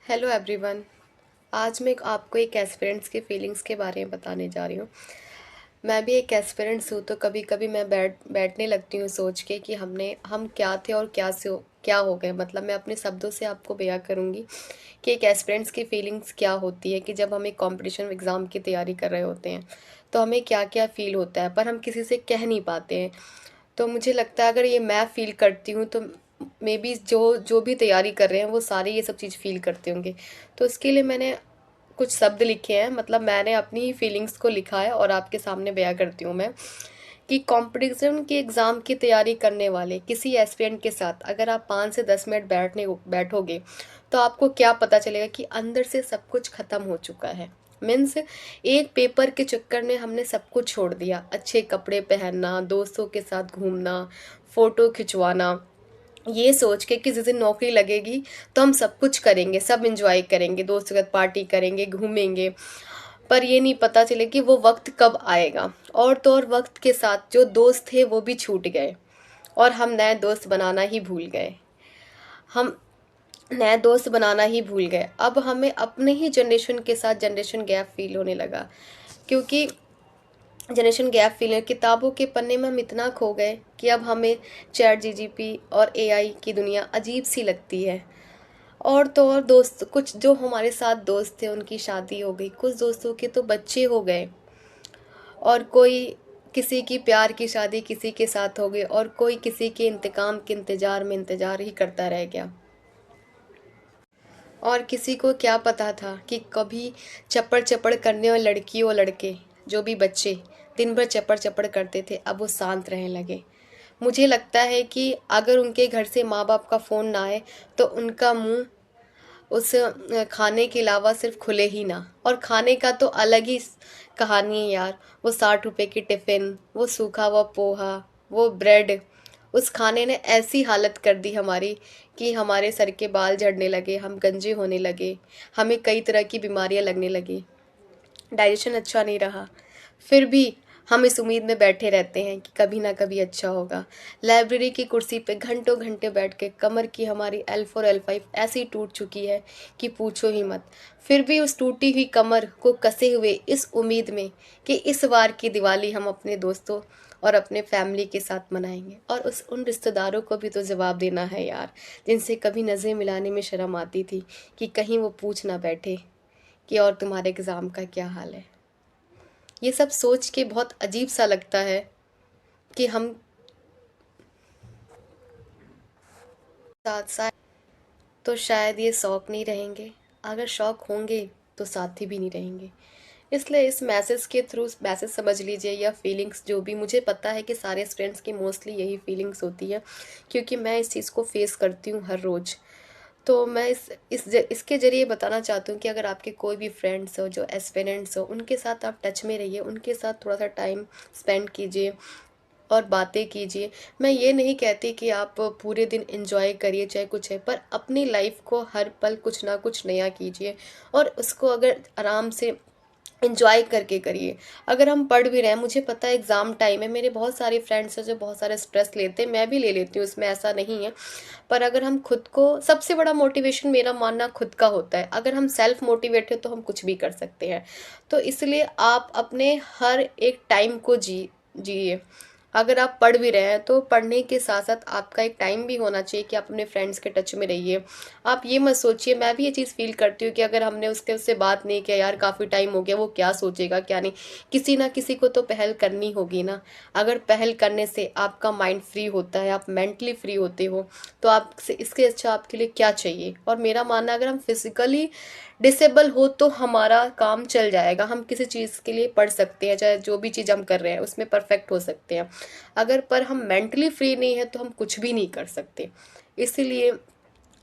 Hello everyone. आज मैं आपको एक एस्पिरेंट्स की फीलिंग्स के बारे में बताने जा रही हूँ। मैं भी एक एस्पिरेंट्स हूँ, तो कभी कभी मैं बैठने लगती हूँ सोच के कि हम क्या थे और क्या हो गए। मतलब मैं अपने शब्दों से आपको बयां करूँगी कि एक एस्पिरेंट्स की फीलिंग्स क्या होती है, कि जब हम एक कंपटीशन एग्ज़ाम की तैयारी कर रहे होते हैं तो हमें क्या क्या फ़ील होता है, पर हम किसी से कह नहीं पाते हैं। तो मुझे लगता है अगर ये मैं फ़ील करती हूँ तो मे बी जो जो भी तैयारी कर रहे हैं वो सारे ये सब चीज़ फ़ील करते होंगे। तो इसके लिए मैंने कुछ शब्द लिखे हैं, मतलब मैंने अपनी ही फीलिंग्स को लिखा है और आपके सामने बयां करती हूँ मैं कि कंपटीशन की एग्ज़ाम की तैयारी करने वाले किसी एस्पिरेंट के साथ अगर आप 5 से 10 मिनट बैठोगे तो आपको क्या पता चलेगा कि अंदर से सब कुछ ख़त्म हो चुका है। मीन्स एक पेपर के चक्कर में हमने सब कुछ छोड़ दिया, अच्छे कपड़े पहनना, दोस्तों के साथ घूमना, फ़ोटो खिंचवाना, ये सोच के कि जिस दिन नौकरी लगेगी तो हम सब कुछ करेंगे, सब एंजॉय करेंगे, दोस्तों के साथ पार्टी करेंगे, घूमेंगे। पर ये नहीं पता चले कि वो वक्त कब आएगा। और तो और वक्त के साथ जो दोस्त थे वो भी छूट गए और हम नए दोस्त बनाना ही भूल गए। हम नए दोस्त बनाना ही भूल गए। अब हमें अपने ही जनरेशन के साथ जनरेशन गैप फील होने लगा, क्योंकि जनरेशन गैप फील, किताबों के पन्ने में हम इतना खो गए कि अब हमें चैट जीजीपी और एआई की दुनिया अजीब सी लगती है। और तो और दोस्त, कुछ जो हमारे साथ दोस्त थे उनकी शादी हो गई, कुछ दोस्तों के तो बच्चे हो गए, और कोई किसी की प्यार की शादी किसी के साथ हो गई, और कोई किसी के इंतकाम के इंतजार में इंतजार ही करता रह गया। और किसी को क्या पता था कि कभी चप्पड़ चप्पड़ करने वाले लड़की और लड़के, जो भी बच्चे दिन भर चप्पड़ चप्पड़ करते थे, अब वो शांत रहने लगे। मुझे लगता है कि अगर उनके घर से माँ बाप का फ़ोन ना आए तो उनका मुंह उस खाने के अलावा सिर्फ खुले ही ना। और खाने का तो अलग ही कहानी है यार। वो 60 रुपए की टिफ़िन, वो सूखा हुआ पोहा, वो ब्रेड, उस खाने ने ऐसी हालत कर दी हमारी कि हमारे सर के बाल झड़ने लगे, हम गंजे होने लगे, हमें कई तरह की बीमारियां लगने लगी, डाइजेशन अच्छा नहीं रहा। फिर भी हम इस उम्मीद में बैठे रहते हैं कि कभी ना कभी अच्छा होगा। लाइब्रेरी की कुर्सी पे घंटों घंटे बैठ के कमर की हमारी L4 L5 ऐसी टूट चुकी है कि पूछो ही मत। फिर भी उस टूटी हुई कमर को कसे हुए इस उम्मीद में कि इस बार की दिवाली हम अपने दोस्तों और अपने फैमिली के साथ मनाएंगे, और उन रिश्तेदारों को भी तो जवाब देना है यार, जिनसे कभी नज़रें मिलाने में शर्म आती थी, कि कहीं वो पूछ ना बैठे कि और तुम्हारे एग्ज़ाम का क्या हाल है। ये सब सोच के बहुत अजीब सा लगता है कि हम साथ साथ तो शायद ये शौक नहीं रहेंगे, अगर शौक होंगे तो साथी भी नहीं रहेंगे। इसलिए इस मैसेज के थ्रू मैसेज समझ लीजिए, या फीलिंग्स जो भी, मुझे पता है कि सारे स्टूडेंट्स की मोस्टली यही फीलिंग्स होती है, क्योंकि मैं इस चीज़ को फेस करती हूँ हर रोज़। तो मैं इसके ज़रिए बताना चाहती हूँ कि अगर आपके कोई भी फ्रेंड्स हो जो एस्पिरेंट्स हो, उनके साथ आप टच में रहिए, उनके साथ थोड़ा सा टाइम स्पेंड कीजिए और बातें कीजिए। मैं ये नहीं कहती कि आप पूरे दिन एंजॉय करिए चाहे कुछ है, पर अपनी लाइफ को हर पल कुछ ना कुछ नया कीजिए, और उसको अगर आराम से एंजॉय करके करिए। अगर हम पढ़ भी रहे हैं, मुझे पता है एग्ज़ाम टाइम है, मेरे बहुत सारे फ्रेंड्स हैं जो बहुत सारे स्ट्रेस लेते हैं, मैं भी ले लेती हूँ, इसमें ऐसा नहीं है। पर अगर हम खुद को, सबसे बड़ा मोटिवेशन मेरा मानना खुद का होता है, अगर हम सेल्फ मोटिवेट है तो हम कुछ भी कर सकते हैं। तो इसलिए आप अपने हर एक टाइम को जिए। अगर आप पढ़ भी रहे हैं तो पढ़ने के साथ साथ आपका एक टाइम भी होना चाहिए कि आप अपने फ्रेंड्स के टच में रहिए। आप ये मत सोचिए, मैं भी ये चीज़ फील करती हूँ कि अगर हमने उससे बात नहीं किया यार, काफ़ी टाइम हो गया, वो क्या सोचेगा क्या नहीं। किसी ना किसी को तो पहल करनी होगी ना। अगर पहल करने से आपका माइंड फ्री होता है, आप मेंटली फ्री होते हो, तो आप इसके अच्छा आपके लिए क्या चाहिए। और मेरा मानना है, अगर हम फिजिकली डिसेबल हो तो हमारा काम चल जाएगा, हम किसी चीज़ के लिए पढ़ सकते हैं, चाहे जो भी चीज़ हम कर रहे हैं उसमें परफेक्ट हो सकते हैं। अगर पर हम मेंटली फ्री नहीं है तो हम कुछ भी नहीं कर सकते। इसीलिए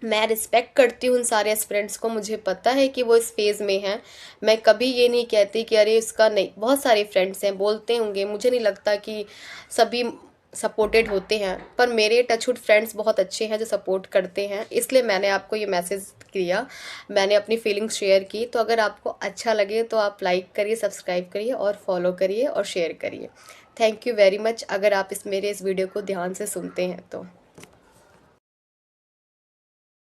मैं रिस्पेक्ट करती हूँ उन सारे एस्पिरेंट्स को, मुझे पता है कि वो इस फेज़ में हैं। मैं कभी ये नहीं कहती कि अरे इसका नहीं, बहुत सारे फ्रेंड्स हैं, बोलते होंगे, मुझे नहीं लगता कि सभी सपोर्टेड होते हैं, पर मेरे टचवुड फ्रेंड्स बहुत अच्छे हैं जो सपोर्ट करते हैं। इसलिए मैंने आपको ये मैसेज किया, मैंने अपनी फीलिंग्स शेयर की। तो अगर आपको अच्छा लगे तो आप लाइक करिए, सब्सक्राइब करिए और फॉलो करिए और शेयर करिए। थैंक यू वेरी मच, अगर आप मेरे इस वीडियो को ध्यान से सुनते हैं तो।